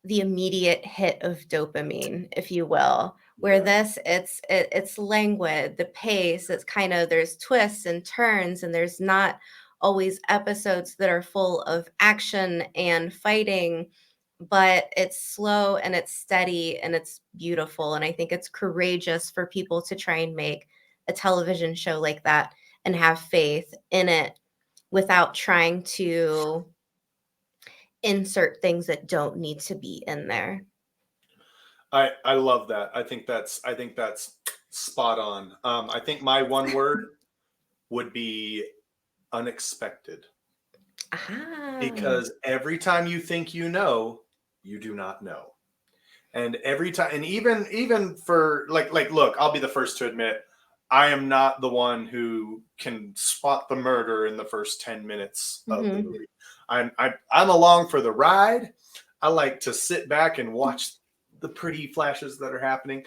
the immediate hit of dopamine, if you will. Where this, it's languid, the pace, it's kind of, there's twists and turns, and there's not always episodes that are full of action and fighting, but it's slow and it's steady and it's beautiful. And I think it's courageous for people to try and make a television show like that and have faith in it without trying to insert things that don't need to be in there. I love that. I think that's spot on. I think my one word would be unexpected. Because every time you think you know, you do not know. And every time, and even for like look, I'll be the first to admit, I am not the one who can spot the murder in the first 10 minutes of the movie. I'm along for the ride. I like to sit back and watch the pretty flashes that are happening.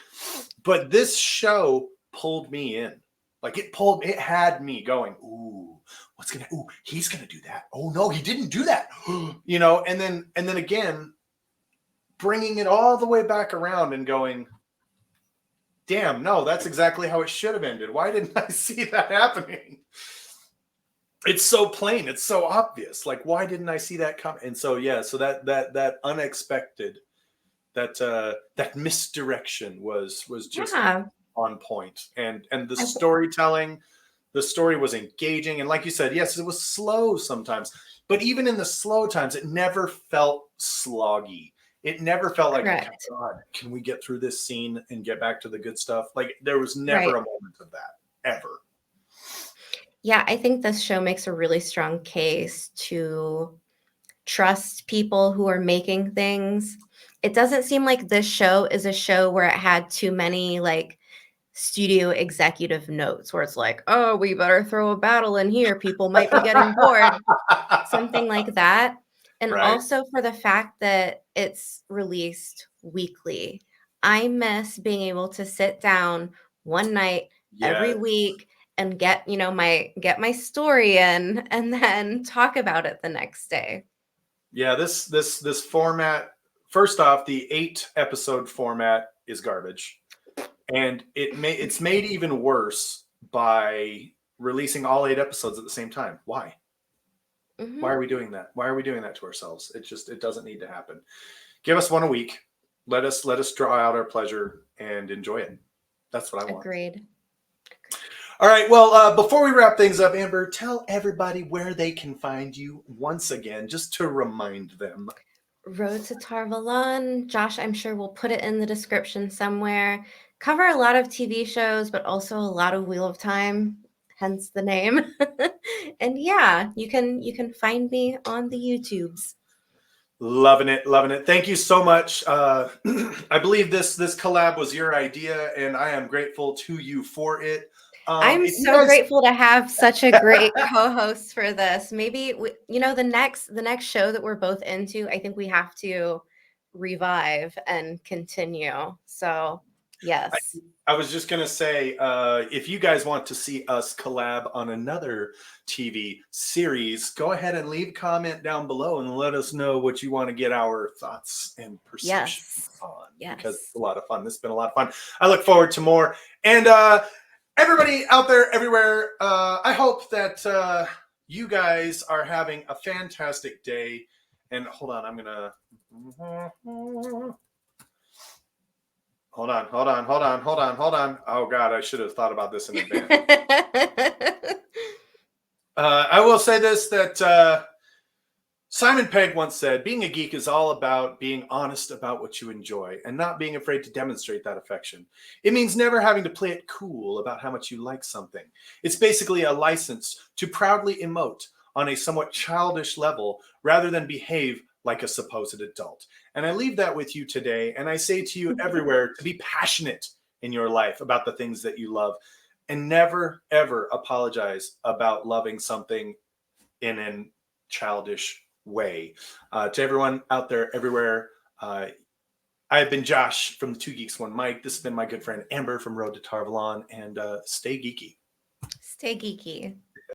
But this show pulled me in. Like it had me going, ooh, he's gonna do that. Oh no, he didn't do that. You know, and then again, bringing it all the way back around and going, damn, no, that's exactly how it should have ended. Why didn't I see that happening? It's so plain. It's so obvious. Like, why didn't I see that come? And so, yeah, so that unexpected, that misdirection was just on point. And the storytelling, the story was engaging. And like you said, yes, it was slow sometimes. But even in the slow times, it never felt sloggy. It never felt like, oh, God, can we get through this scene and get back to the good stuff? Like, there was never a moment of that, ever. Yeah, I think this show makes a really strong case to trust people who are making things. It doesn't seem like this show is a show where it had too many like studio executive notes where it's like, oh, we better throw a battle in here. People might be getting bored. Something like that. And also for the fact that it's released weekly. I miss being able to sit down one night every week and get my story in and then talk about it the next day. Yeah, this format, first off, the 8 episode format is garbage. And it's made even worse by releasing all 8 episodes at the same time. Why? Why are we doing that? Why are we doing that to ourselves? It doesn't need to happen. Give us one a week. Let us draw out our pleasure and enjoy it. That's what I want. Agreed. All right. Well, before we wrap things up, Amber, tell everybody where they can find you once again, just to remind them. Road to Tarvalon. Josh, I'm sure we'll put it in the description somewhere. Cover a lot of TV shows, but also a lot of Wheel of Time, hence the name. And yeah, you can find me on the YouTubes. Loving it, loving it. Thank you so much. I believe this collab was your idea, and I am grateful to you for it. I'm If you so guys, grateful to have such a great co-host for this. Maybe the next show that we're both into, I think we have to revive and continue. So, yes. I was just gonna say, if you guys want to see us collab on another TV series, go ahead and leave a comment down below and let us know what you want to get our thoughts and perceptions Yes. on. Yes. Because it's a lot of fun. This has been a lot of fun. I look forward to more. And everybody out there, everywhere, I hope that you guys are having a fantastic day. And hold on, I'm gonna. Hold on. Oh God, I should have thought about this in advance. I will say this, that Simon Pegg once said, being a geek is all about being honest about what you enjoy and not being afraid to demonstrate that affection. It means never having to play it cool about how much you like something. It's basically a license to proudly emote on a somewhat childish level rather than behave like a supposed adult. And I leave that with you today. And I say to you everywhere to be passionate in your life about the things that you love, and never, ever apologize about loving something in a childish way. To everyone out there, everywhere, I've been Josh from the Two Geeks, One Mike. This has been my good friend Amber from Road to Tarvalon, and stay geeky. Stay geeky.